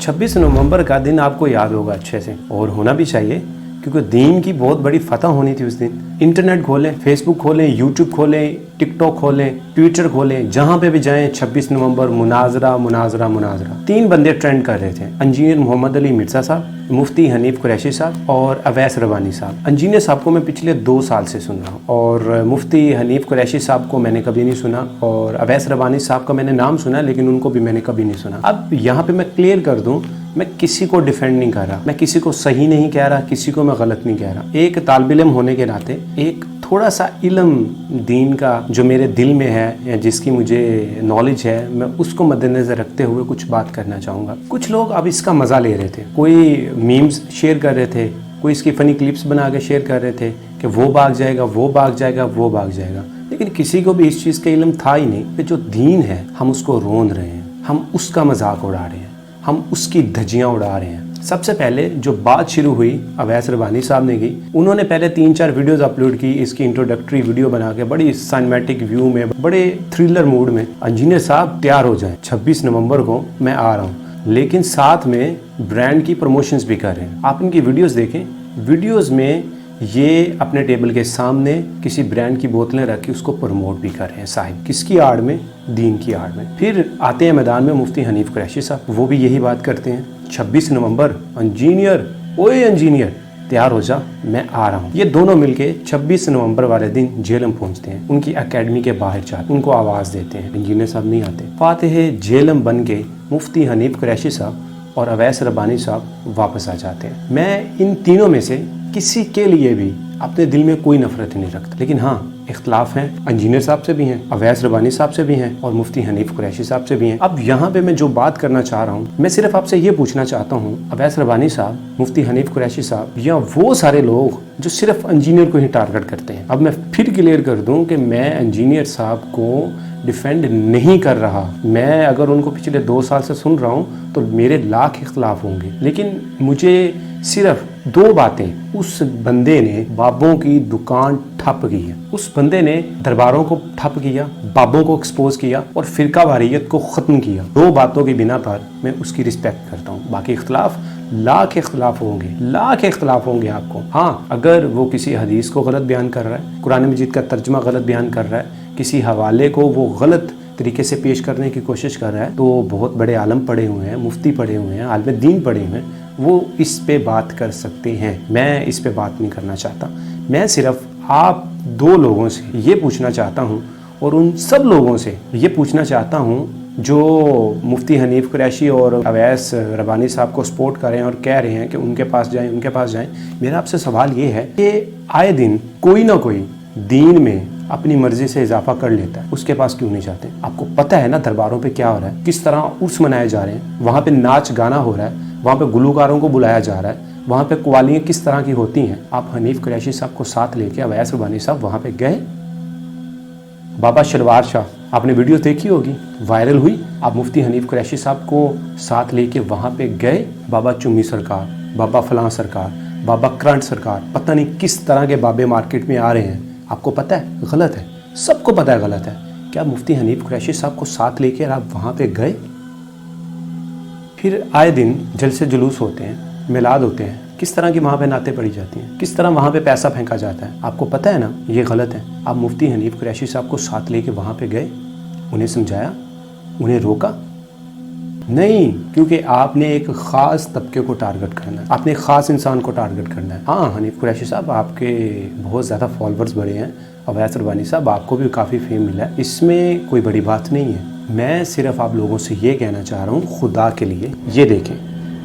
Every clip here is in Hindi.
26 नवंबर का दिन आपको याद होगा अच्छे से, और होना भी चाहिए क्योंकि दीन की बहुत बड़ी फतह होनी थी उस दिन। इंटरनेट खोलें, फेसबुक खोलें, यूट्यूब खोलें, टिकटॉक खोलें, ट्विटर खोलें, जहां पे भी जाएं 26 नवंबर मुनाजरा मुनाजरा मुनाजरा। 3 बंदे ट्रेंड कर रहे थे, इंजीनियर मोहम्मद अली मिर्जा साहब, मुफ्ती हनीफ कुरैशी साहब और अवैस रबानी साहब। इंजीनियर साहब को मैं पिछले 2 साल से सुन रहा हूँ और मुफ्ती हनीफ कुरैशी साहब को मैंने कभी नहीं सुना और अवैस रबानी साहब का मैंने नाम सुना लेकिन उनको भी मैंने कभी नहीं सुना। अब यहाँ पे मैं क्लियर कर दूँ, मैं किसी को डिफेंड नहीं कर रहा, मैं किसी को सही नहीं कह रहा, किसी को मैं गलत नहीं कह रहा। एक तालिब इल्म होने के नाते एक थोड़ा सा इल्म दीन का जो मेरे दिल में है या जिसकी मुझे नॉलेज है, मैं उसको मद्देनजर रखते हुए कुछ बात करना चाहूँगा। कुछ लोग अब इसका मज़ा ले रहे थे, कोई मीम्स शेयर कर रहे थे, कोई इसकी फ़नी क्लिप्स बना के शेयर कर रहे थे कि वो भाग जाएगा, वो भाग जाएगा, वो भाग जाएगा, लेकिन किसी को भी इस चीज़ का इल्म था ही नहीं कि जो दीन है हम उसको रोंद रहे हैं, हम उसका मजाक उड़ा रहे हैं, हम उसकी धज्जियाँ उड़ा रहे हैं। सबसे पहले जो बात शुरू हुई अवैस रबानी साहब ने की, उन्होंने पहले 3-4 वीडियोस अपलोड की, इसकी इंट्रोडक्टरी वीडियो बना के बड़ी सिनेमैटिक व्यू में, बड़े थ्रिलर मूड में, इंजीनियर साहब तैयार हो जाएं, 26 नवंबर को मैं आ रहा हूँ, लेकिन साथ में ब्रांड की प्रमोशंस भी कर रहे हैं। आप इनकी वीडियोस देखें, वीडियोस में ये अपने टेबल के सामने किसी ब्रांड की बोतलें रख के उसको प्रमोट भी कर रहे हैं, साहिब किसकी आड़ में, दीन की आड़ में। फिर आते हैं मैदान में मुफ्ती हनीफ कुरैशी साहब, वो भी यही बात करते हैं, 26 नवंबर इंजीनियर, ओए इंजीनियर तैयार हो जा, मैं आ रहा हूँ। ये दोनों मिलके 26 नवंबर वाले दिन झेलम पहुंचते हैं, उनकी एकेडमी के बाहर जाते, उनको आवाज़ देते हैं, इंजीनियर साहब नहीं आते। फातिह झेलम बन के मुफ्ती हनीफ कुरैशी साहब और अवैस रबानी साहब वापस आ जाते हैं। मैं इन तीनों में से किसी के लिए भी अपने दिल में कोई नफरत नहीं रखता, लेकिन हाँ इख्तलाफ हैं, इंजीनियर साहब से भी हैं, अवैस रबानी साहब से भी हैं और मुफ्ती हनीफ कुरैशी साहब से भी हैं। अब यहाँ पे मैं जो बात करना चाह रहा हूँ, मैं सिर्फ आपसे ये पूछना चाहता हूँ, अवैस रबानी साहब, मुफ्ती हनीफ कुरैशी साहब या वो सारे लोग जो सिर्फ इंजीनियर को ही टारगेट करते हैं। अब मैं फिर क्लियर कर दूँ कि मैं इंजीनियर साहब को डिफेंड नहीं कर रहा, मैं अगर उनको पिछले 2 साल से सुन रहा हूँ तो मेरे लाख इख्तलाफ होंगे, लेकिन मुझे सिर्फ 2 बातें, उस बंदे ने बाबों की दुकान ठप की है, उस बंदे ने दरबारों को ठप किया, बाबों को एक्सपोज किया और फिरका वारियत को ख़त्म किया। 2 बातों की बिना पर मैं उसकी रिस्पेक्ट करता हूँ। बाकी इख्तलाफ लाख इख्तलाफ होंगे, लाख इख्तलाफ होंगे आपको। हाँ, अगर वो किसी हदीस को गलत बयान कर रहा है, कुरान मजीद का तर्जुमा गलत बयान कर रहा है, किसी हवाले को वो गलत तरीके से पेश करने की कोशिश कर रहा है, तो बहुत बड़े आलम पढ़े हुए हैं, मुफ्ती पढ़े हुए हैं, आलिम दीन पढ़े हुए हैं, वो इस पे बात कर सकते हैं। मैं इस पे बात नहीं करना चाहता। मैं सिर्फ आप 2 लोगों से ये पूछना चाहता हूँ और उन सब लोगों से ये पूछना चाहता हूँ जो मुफ्ती हनीफ कुरैशी और अवैस रबानी साहब को सपोर्ट कर रहे हैं और कह रहे हैं कि उनके पास जाएं, उनके पास जाएं। मेरा आपसे सवाल ये है कि आए दिन कोई ना कोई दीन में अपनी मर्जी से इजाफा कर लेता है, उसके पास क्यों नहीं जाते? आपको पता है ना दरबारों पे क्या हो रहा है, किस तरह उर्स मनाए जा रहे हैं, वहाँ पे नाच गाना हो रहा है, वहाँ पे गुलकारों को बुलाया जा रहा है, वहाँ पे कवालियाँ किस तरह की होती हैं। आप हनीफ कुरैशी साहब को साथ लेके अवैस रबानी साहब वहाँ पे गए। बाबा शलवार शाह, आपने वीडियो देखी होगी, वायरल हुई। आप मुफ्ती हनीफ कुरैशी साहब को साथ लेके वहाँ पे गए। बाबा चुम्मी सरकार, बाबा फलां सरकार, बाबा करंट सरकार, पता नहीं किस तरह के बाबे मार्केट में आ रहे हैं। आपको पता है गलत है, सबको पता है गलत है। क्या मुफ्ती हनीफ कुरैशी साहब को साथ लेकर आप वहाँ पे गए? फिर आए दिन जलसे जुलूस होते हैं, मिलाद होते हैं, किस तरह की वहाँ पे नाते पड़ी जाती हैं, किस तरह वहाँ पे पैसा फेंका जाता है। आपको पता है ना ये गलत है। आप मुफ्ती हनीफ कुरैशी साहब को साथ लेके वहाँ पे गए, उन्हें समझाया, उन्हें रोका नहीं, क्योंकि आपने एक ख़ास तबके को टारगेट करना है, आपने एक ख़ास इंसान को टारगेट करना है। हाँ हनीफ कुरैशी साहब, आपके बहुत ज़्यादा फॉलोअर्स बढ़े हैं, अवैस रबानी साहब आपको भी काफ़ी फेम मिला है, इसमें कोई बड़ी बात नहीं है। मैं सिर्फ आप लोगों से ये कहना चाह रहा हूँ, खुदा के लिए ये देखें,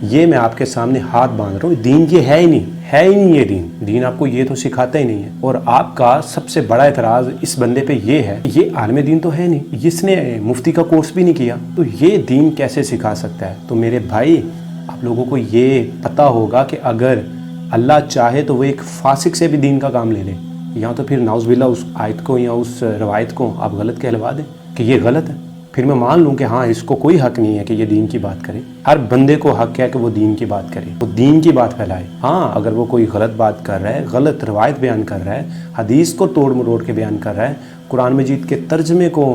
ये मैं आपके सामने हाथ बांध रहा हूँ, दीन ये है ही नहीं, है ही नहीं ये दीन आपको ये तो सिखाता ही नहीं है। और आपका सबसे बड़ा एतराज़ इस बंदे पे ये है, ये आलिम दीन तो है नहीं, इसने मुफ्ती का कोर्स भी नहीं किया, तो ये दीन कैसे सिखा सकता है? तो मेरे भाई, आप लोगों को ये पता होगा कि अगर अल्लाह चाहे तो वो एक फासिक से भी दीन का काम ले ले, या तो फिर नाउज़ुबिल्लाह उस आयत को या उस रवायत को आप गलत कहलवा दें कि ये गलत है, फिर मैं मान लूँ कि हाँ इसको कोई हक नहीं है कि ये दीन की बात करे। हर बंदे को हक है कि वो दीन की बात करे, वो दीन की बात फैलाए। हाँ अगर वो कोई गलत बात कर रहा है, गलत रवायत बयान कर रहा है, हदीस को तोड़ मरोड़ के बयान कर रहा है, कुरान मजीद के तर्जमे को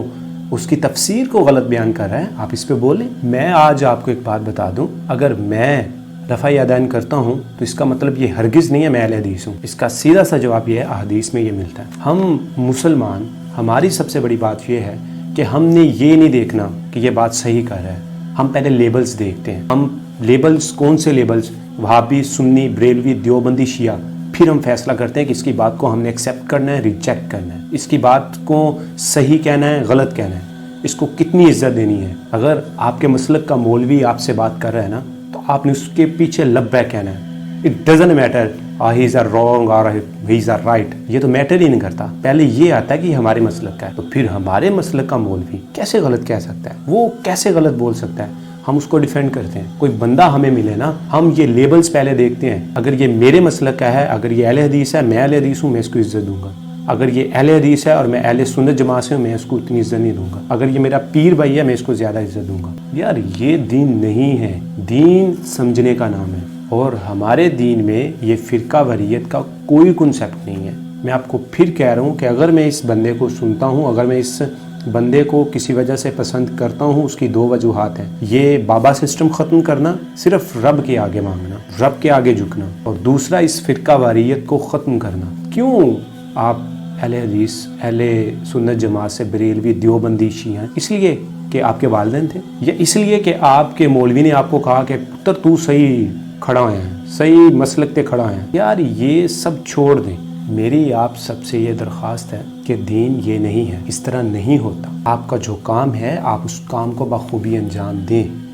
उसकी तफसीर को गलत बयान कर रहा है, आप इस पे बोलें। मैं आज आपको एक बात बता दूं, अगर मैं रफ़ा यादैन करता हूँ तो इसका मतलब ये हरगिज़ नहीं है मैं अहले हदीस हूँ। इसका सीधा सा जवाब ये है, अहदीस में ये मिलता है। हम मुसलमान, हमारी सबसे बड़ी बात ये है कि हमने ये नहीं देखना कि ये बात सही कर रहा है, हम पहले लेबल्स देखते हैं। हम लेबल्स, कौन से लेबल्स? वहाबी, सुन्नी, बरेलवी, देवबंदी, शिया। फिर हम फैसला करते हैं कि इसकी बात को हमने एक्सेप्ट करना है, रिजेक्ट करना है, इसकी बात को सही कहना है, गलत कहना है, इसको कितनी इज्जत देनी है। अगर आपके मसलक का मौलवी आपसे बात कर रहा है ना, तो आपने उसके पीछे लब्बैक कहना है। It doesn't matter he is wrong और ही इज़ राइट, ये तो मैटर ही नहीं करता। पहले ये आता है कि हमारे मसलक का है, तो फिर हमारे मसलक का मौलवी कैसे गलत कह सकता है, वो कैसे गलत बोल सकता है, हम उसको डिफेंड करते हैं। कोई बंदा हमें मिले ना, हम ये लेबल्स पहले देखते हैं। अगर ये मेरे मसलक का है, अगर ये अहले हदीस है, मैं अहले हदीस हूँ, मैं इसको इज्जत दूंगा। अगर ये अहले हदीस है और मैं अहले सुन्नत जमात से हूँ, मैं इसको उतनी इज्जत नहीं दूंगा। अगर ये मेरा पीर भाई है, मैं इसको ज़्यादा इज्जत दूंगा। यार ये दीन नहीं है, दीन समझने का नाम है। और हमारे दीन में ये फ़िरका वरीयत का कोई कॉन्सेप्ट नहीं है। मैं आपको फिर कह रहा हूँ कि अगर मैं इस बंदे को सुनता हूँ, अगर मैं इस बंदे को किसी वजह से पसंद करता हूँ, उसकी दो वजूहात हैं। ये बाबा सिस्टम ख़त्म करना, सिर्फ रब के आगे मांगना, रब के आगे झुकना, और दूसरा इस फ़िरका वारियत को ख़त्म करना। क्यों आप अहले हदीस, अहले सुन्नत जमात से बरेलवी, देवबंदी, शिया? इसलिए कि आपके वालिदैन थे, या इसलिए कि आपके मौलवी ने आपको कहा कि पुत्र तू सही खड़ा है, सही मसलक पे खड़ा है? यार ये सब छोड़ दें। मेरी आप सबसे ये दरख्वास्त है कि दीन ये नहीं है, इस तरह नहीं होता। आपका जो काम है आप उस काम को बखूबी अंजाम दें।